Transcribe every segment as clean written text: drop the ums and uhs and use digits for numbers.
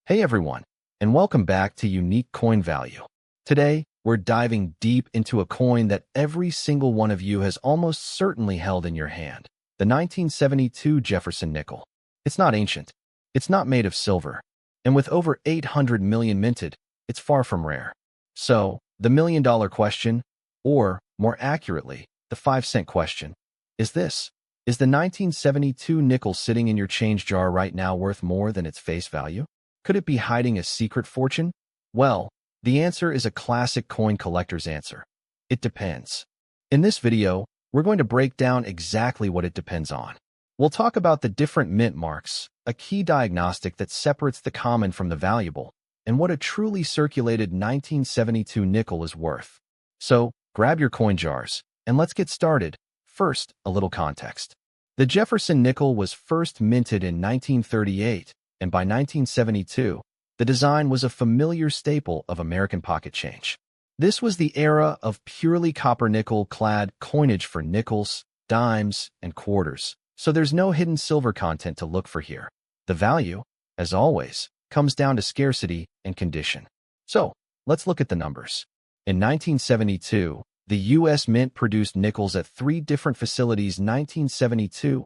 Hey everyone, and welcome back to Unique Coin Value. Today, we're diving deep into a coin that every single one of you has almost certainly held in your hand, the 1972 Jefferson nickel. It's not ancient, it's not made of silver, and with over 800 million minted, it's far from rare. So, the million-dollar question, or more accurately, the 5-cent question, is this: is the 1972 nickel sitting in your change jar right now worth more than its face value? Could it be hiding a secret fortune? Well, the answer is a classic coin collector's answer. It depends. In this video, we're going to break down exactly what it depends on. We'll talk about the different mint marks, a key diagnostic that separates the common from the valuable, and what a truly circulated 1972 nickel is worth. So, grab your coin jars, and let's get started. First, a little context. The Jefferson nickel was first minted in 1938, and by 1972, the design was a familiar staple of American pocket change. This was the era of purely copper-nickel-clad coinage for nickels, dimes, and quarters, so there's no hidden silver content to look for here. The value, as always, comes down to scarcity and condition. So, let's look at the numbers. In 1972, the U.S. Mint produced nickels at 3 different facilities. 1972,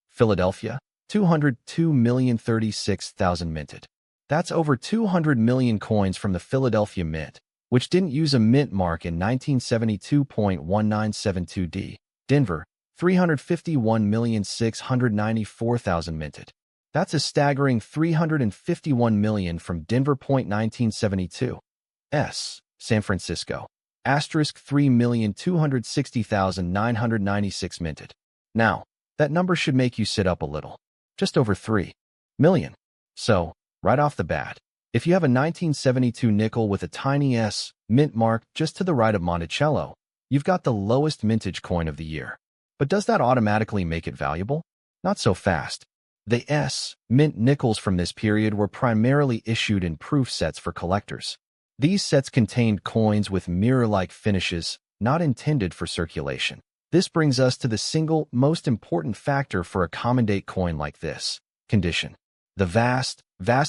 Philadelphia, 202,036,000 minted. That's over 200 million coins from the Philadelphia Mint, which didn't use a mint mark in 1972.1972D. Denver, 351,694,000 minted. That's a staggering 351 million from Denver. 1972. San Francisco, asterisk 3,260,996 minted. Now, that number should make you sit up a little. Just over 3 million. So, right off the bat, if you have a 1972 nickel with a tiny S mint mark just to the right of Monticello, you've got the lowest mintage coin of the year. But does that automatically make it valuable? Not so fast. The S mint nickels from this period were primarily issued in proof sets for collectors. These sets contained coins with mirror-like finishes, not intended for circulation. This brings us to the single most important factor for a common-date coin like this: condition. The vast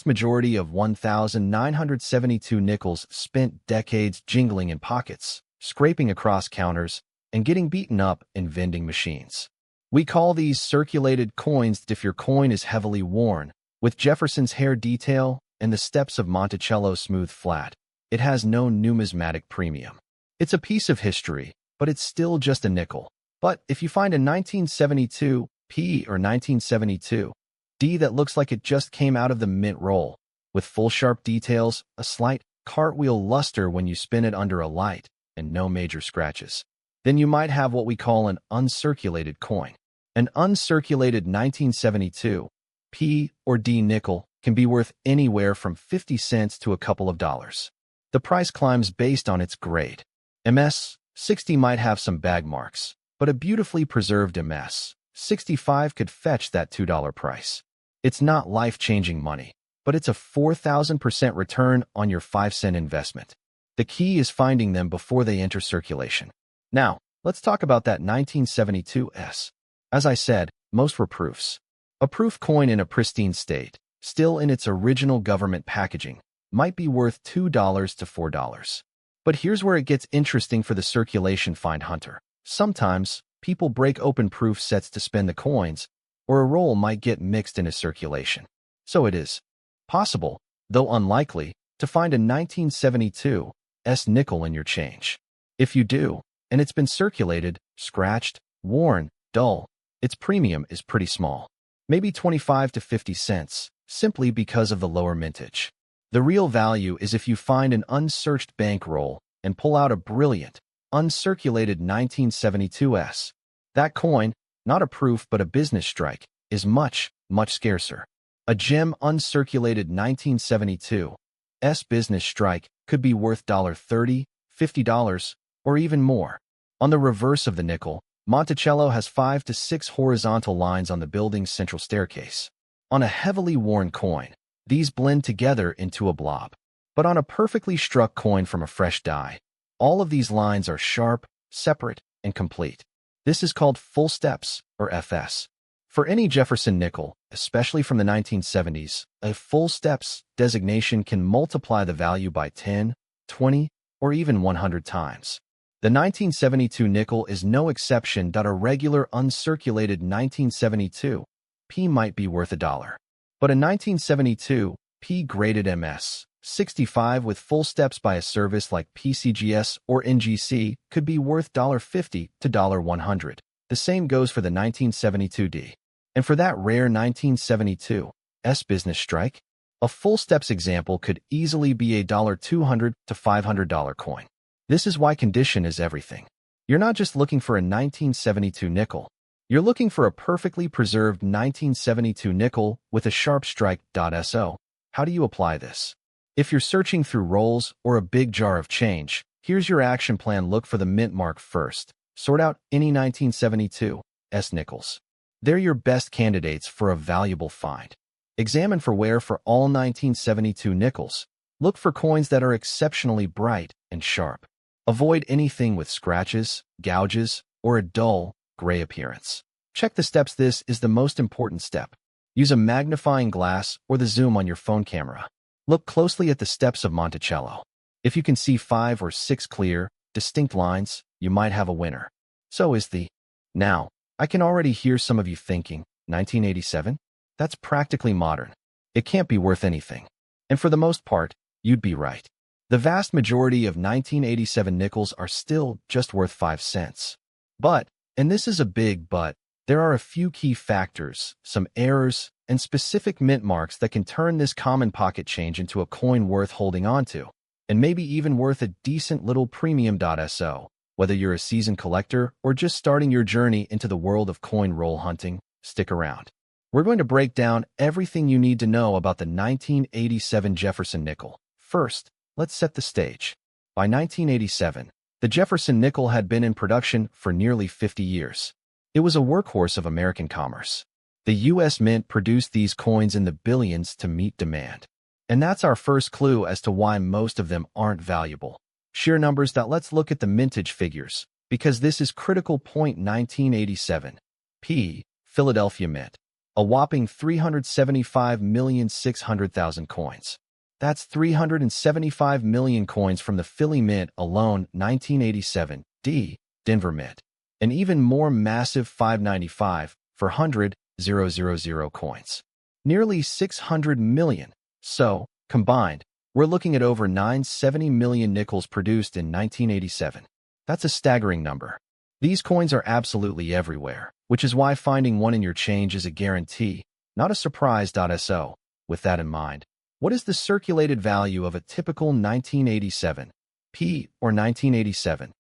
majority of 1,972 nickels spent decades jingling in pockets, scraping across counters, and getting beaten up in vending machines. We call these circulated coins if your coin is heavily worn, with Jefferson's hair detail and the steps of Monticello's smooth flat. It has no numismatic premium. It's a piece of history, but it's still just a nickel. But if you find a 1972 P or 1972 D that looks like it just came out of the mint roll, with full sharp details, a slight cartwheel luster when you spin it under a light, and no major scratches, then you might have what we call an uncirculated coin. An uncirculated 1972 P or D nickel can be worth anywhere from 50 cents to a couple of dollars. The price climbs based on its grade. MS 60 might have some bag marks, but a beautifully preserved MS 65 could fetch that $2 price. It's not life-changing money, but it's a 4,000% return on your 5-cent investment. The key is finding them before they enter circulation. Now, let's talk about that 1972 S. As I said, most were proofs. A proof coin in a pristine state, still in its original government packaging, might be worth $2 to $4. But here's where it gets interesting for the circulation find hunter. Sometimes, people break open proof sets to spend the coins, or a roll might get mixed into circulation. So it is possible, though unlikely, to find a 1972 S nickel in your change. If you do, and it's been circulated, scratched, worn, dull, its premium is pretty small. Maybe 25 to 50 cents, simply because of the lower mintage. The real value is if you find an unsearched bankroll and pull out a brilliant, uncirculated 1972 S. That coin, not a proof but a business strike, is much, much scarcer. A gem uncirculated 1972 S business strike could be worth $30, $50, or even more. On the reverse of the nickel, Monticello has 5 to 6 horizontal lines on the building's central staircase. On a heavily worn coin, these blend together into a blob. But on a perfectly struck coin from a fresh die, all of these lines are sharp, separate, and complete. This is called full steps, or FS. For any Jefferson nickel, especially from the 1970s, a full steps designation can multiply the value by 10, 20, or even 100 times. The 1972 nickel is no exception. A regular uncirculated 1972 P might be worth $1. But a 1972 P graded MS 65 with full steps by a service like PCGS or NGC could be worth $50 to $100. The same goes for the 1972D. And for that rare 1972 S business strike, a full steps example could easily be a $200 to $500 coin. This is why condition is everything. You're not just looking for a 1972 nickel. You're looking for a perfectly preserved 1972 nickel with a sharp strike. So, how do you apply this? If you're searching through rolls or a big jar of change, here's your action plan. Look for the mint mark first. Sort out any 1972 S nickels. They're your best candidates for a valuable find. Examine for wear for all 1972 nickels. Look for coins that are exceptionally bright and sharp. Avoid anything with scratches, gouges, or a dull, gray appearance. Check the steps. This is the most important step. Use a magnifying glass or the zoom on your phone camera. Look closely at the steps of Monticello. If you can see 5 or 6 clear, distinct lines, you might have a winner. So is the. Now, I can already hear some of you thinking, 1987? That's practically modern. It can't be worth anything. And for the most part, you'd be right. The vast majority of 1987 nickels are still just worth 5 cents. But, and this is a big but, there are a few key factors, some errors, and specific mint marks that can turn this common pocket change into a coin worth holding onto, and maybe even worth a decent little premium. So, whether you're a seasoned collector or just starting your journey into the world of coin roll hunting, stick around. We're going to break down everything you need to know about the 1987 Jefferson nickel. First, let's set the stage. By 1987, the Jefferson nickel had been in production for nearly 50 years. It was a workhorse of American commerce. The U.S. Mint produced these coins in the billions to meet demand. And that's our first clue as to why most of them aren't valuable. Sheer numbers. Let's look at the mintage figures, because this is critical point. 1987. P. Philadelphia Mint. A whopping 375,600,000 coins. That's 375 million coins from the Philly Mint alone. 1987. D. Denver Mint. An even more massive 595 for 100,000 coins. Nearly 600 million. So, combined, we're looking at over 970 million nickels produced in 1987. That's a staggering number. These coins are absolutely everywhere, which is why finding one in your change is a guarantee, not a surprise. So, with that in mind, what is the circulated value of a typical 1987 P or 1987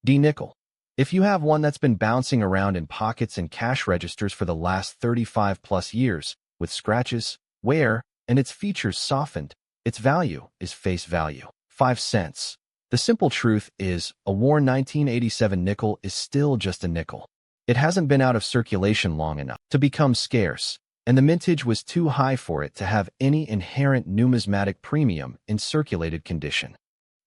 D nickel? If you have one that's been bouncing around in pockets and cash registers for the last 35 plus years, with scratches, wear, and its features softened, its value is face value, 5 cents. The simple truth is, a worn 1987 nickel is still just a nickel. It hasn't been out of circulation long enough to become scarce, and the mintage was too high for it to have any inherent numismatic premium in circulated condition.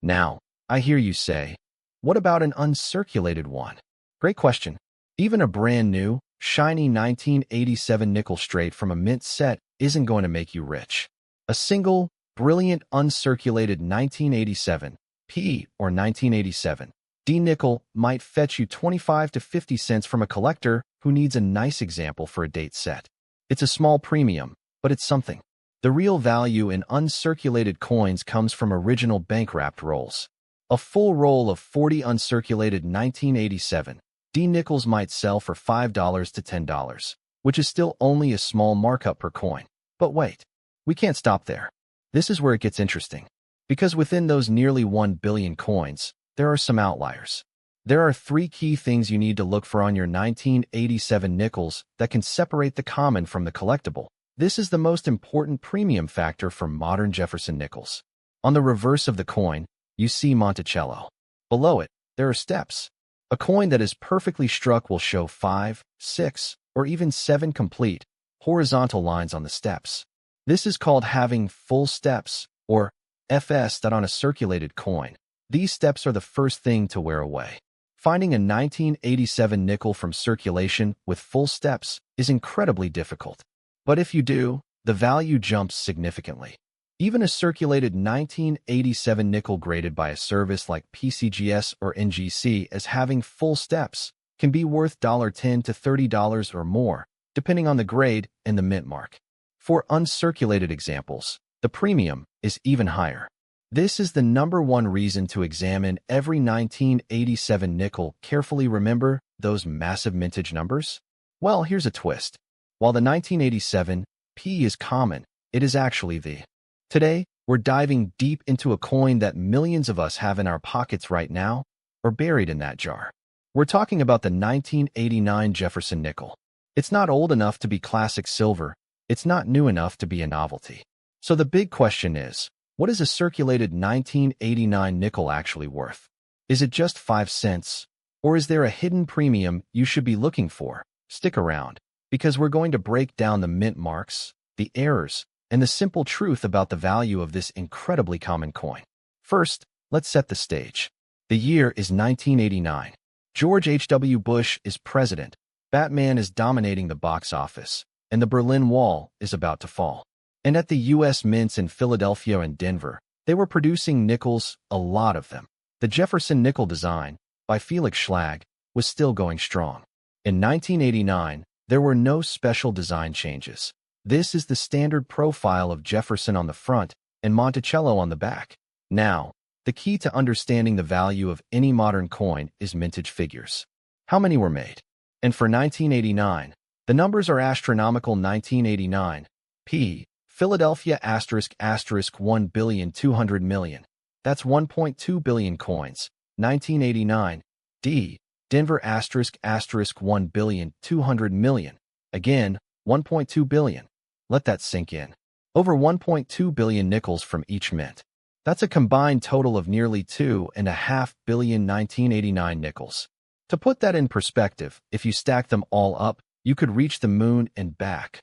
Now, I hear you say, what about an uncirculated one? Great question. Even a brand new, shiny 1987 nickel straight from a mint set isn't going to make you rich. A single, brilliant uncirculated 1987 P or 1987 D nickel might fetch you 25 to 50 cents from a collector who needs a nice example for a date set. It's a small premium, but it's something. The real value in uncirculated coins comes from original bank-wrapped rolls. A full roll of 40 uncirculated 1987 D nickels might sell for $5 to $10, which is still only a small markup per coin. But wait, we can't stop there. This is where it gets interesting. Because within those nearly 1 billion coins, there are some outliers. There are 3 key things you need to look for on your 1987 nickels that can separate the common from the collectible. This is the most important premium factor for modern Jefferson nickels. On the reverse of the coin, you see Monticello. Below it, there are steps. A coin that is perfectly struck will show 5, 6, or even 7 complete, horizontal lines on the steps. This is called having full steps, or FS. On a circulated coin, these steps are the first thing to wear away. Finding a 1987 nickel from circulation with full steps is incredibly difficult. But if you do, the value jumps significantly. Even a circulated 1987 nickel graded by a service like PCGS or NGC as having full steps can be worth $10 to $30 or more, depending on the grade and the mint mark. For uncirculated examples, the premium is even higher. This is the number one reason to examine every 1987 nickel carefully. Remember those massive mintage numbers? Well, here's a twist. While the 1987 P is common, it is actually the. Today, we're diving deep into a coin that millions of us have in our pockets right now, or buried in that jar. We're talking about the 1989 Jefferson nickel. It's not old enough to be classic silver. It's not new enough to be a novelty. So the big question is, what is a circulated 1989 nickel actually worth? Is it just 5 cents? Or is there a hidden premium you should be looking for? Stick around, because we're going to break down the mint marks, the errors, and the simple truth about the value of this incredibly common coin. First, let's set the stage. The year is 1989. George H.W. Bush is president, Batman is dominating the box office, and the Berlin Wall is about to fall. And at the U.S. mints in Philadelphia and Denver, they were producing nickels, a lot of them. The Jefferson nickel design, by Felix Schlag, was still going strong. In 1989, there were no special design changes. This is the standard profile of Jefferson on the front and Monticello on the back. Now, the key to understanding the value of any modern coin is mintage figures. How many were made? And for 1989, the numbers are astronomical. 1989, P, Philadelphia ** 1,200 million. That's 1.2 billion coins. 1989, D, Denver ** 1,200 million. Again, 1.2 billion. Let that sink in. Over 1.2 billion nickels from each mint. That's a combined total of nearly 2.5 billion 1989 nickels. To put that in perspective, if you stack them all up, you could reach the moon and back.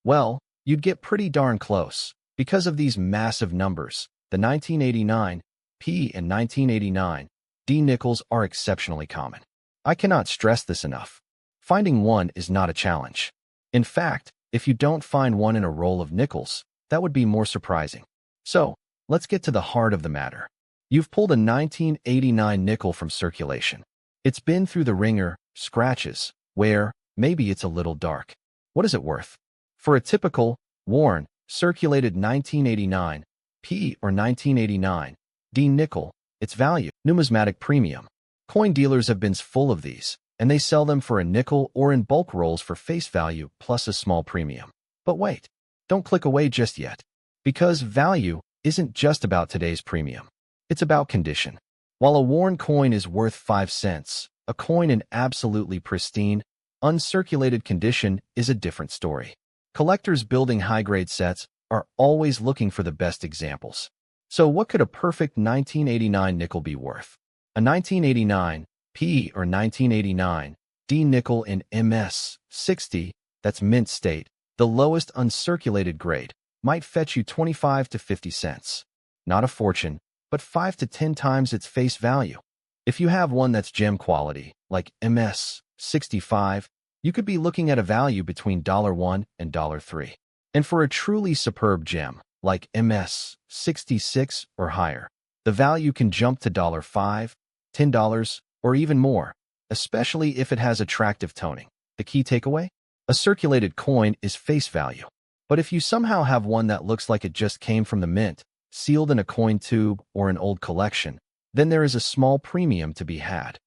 Well, you'd get pretty darn close. Because of these massive numbers, the 1989 P and 1989 D nickels are exceptionally common. I cannot stress this enough. Finding one is not a challenge. In fact, if you don't find one in a roll of nickels, that would be more surprising. So, let's get to the heart of the matter. You've pulled a 1989 nickel from circulation. It's been through the ringer, scratches, wear, maybe it's a little dark. What is it worth? For a typical, worn, circulated 1989 P or 1989 D nickel, its value, numismatic premium. Coin dealers have been full of these, and they sell them for a nickel or in bulk rolls for face value plus a small premium. But wait, don't click away just yet. Because value isn't just about today's premium. It's about condition. While a worn coin is worth 5 cents, a coin in absolutely pristine, uncirculated condition is a different story. Collectors building high-grade sets are always looking for the best examples. So what could a perfect 1989 nickel be worth? A 1989 P or 1989 D nickel in MS 60, that's mint state, the lowest uncirculated grade, might fetch you 25 to 50 cents. Not a fortune, but 5 to 10 times its face value. If you have one that's gem quality, like MS 65, you could be looking at a value between $1 and $3. And for a truly superb gem, like MS 66 or higher, the value can jump to $5, $10, or even more, especially if it has attractive toning. The key takeaway? A circulated coin is face value. But if you somehow have one that looks like it just came from the mint, sealed in a coin tube or an old collection, then there is a small premium to be had.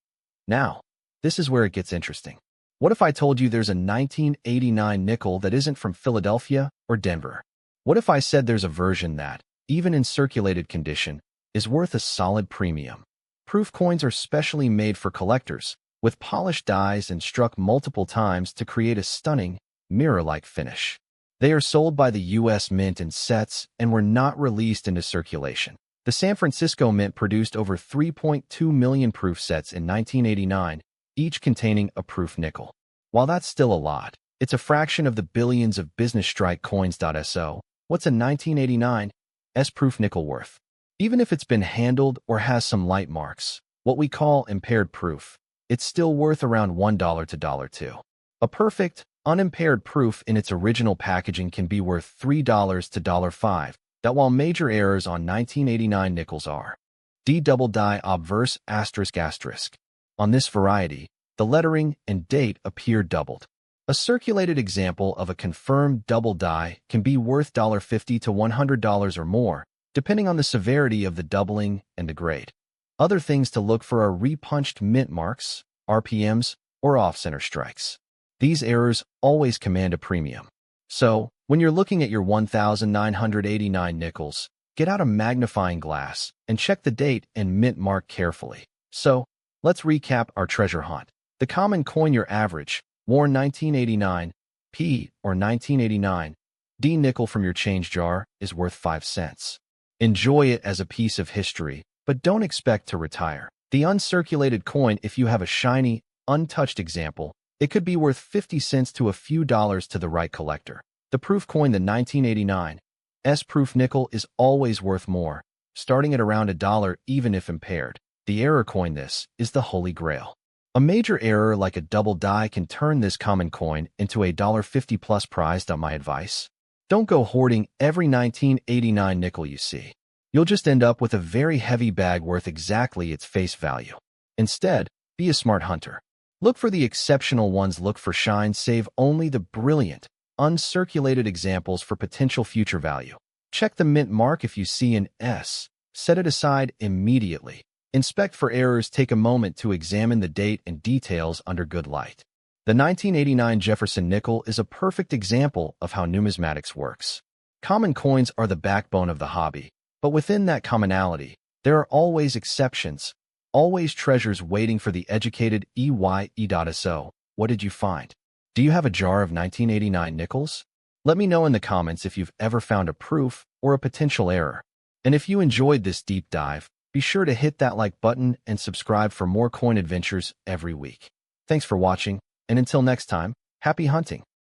Now, this is where it gets interesting. What if I told you there's a 1989 nickel that isn't from Philadelphia or Denver? What if I said there's a version that, even in circulated condition, is worth a solid premium? Proof coins are specially made for collectors, with polished dies and struck multiple times to create a stunning, mirror-like finish. They are sold by the U.S. Mint in sets and were not released into circulation. The San Francisco Mint produced over 3.2 million proof sets in 1989, each containing a proof nickel. While that's still a lot, it's a fraction of the billions of business strike coins.so. What's a 1989 S-proof nickel worth? Even if it's been handled or has some light marks, what we call impaired proof, it's still worth around $1 to $2. A perfect, unimpaired proof in its original packaging can be worth $3 to $5. That while major errors on 1989 nickels are D double die obverse asterisk asterisk. On this variety, the lettering and date appear doubled. A circulated example of a confirmed double die can be worth $50 to $100 or more, depending on the severity of the doubling and the grade. Other things to look for are repunched mint marks, RPMs, or off-center strikes. These errors always command a premium. So, when you're looking at your 1989 nickels, get out a magnifying glass and check the date and mint mark carefully. So, let's recap our treasure hunt. The common coin your average, worn 1989 P or 1989 D nickel from your change jar is worth 5 cents. Enjoy it as a piece of history, but don't expect to retire. The uncirculated coin, if you have a shiny, untouched example, it could be worth 50 cents to a few dollars to the right collector. The proof coin, the 1989 S-proof nickel, is always worth more, starting at around $1 even if impaired. The error coin, this is the holy grail. A major error like a double die can turn this common coin into a $50 plus prize. My advice? Don't go hoarding every 1989 nickel you see. You'll just end up with a very heavy bag worth exactly its face value. Instead, be a smart hunter. Look for the exceptional ones, look for shine, save only the brilliant, uncirculated examples for potential future value. Check the mint mark if you see an S. Set it aside immediately. Inspect for errors, take a moment to examine the date and details under good light. The 1989 Jefferson nickel is a perfect example of how numismatics works. Common coins are the backbone of the hobby, but within that commonality, there are always exceptions, always treasures waiting for the educated EYE.so. What did you find? Do you have a jar of 1989 nickels? Let me know in the comments if you've ever found a proof or a potential error. And if you enjoyed this deep dive, be sure to hit that like button and subscribe for more coin adventures every week. Thanks for watching, and until next time, happy hunting!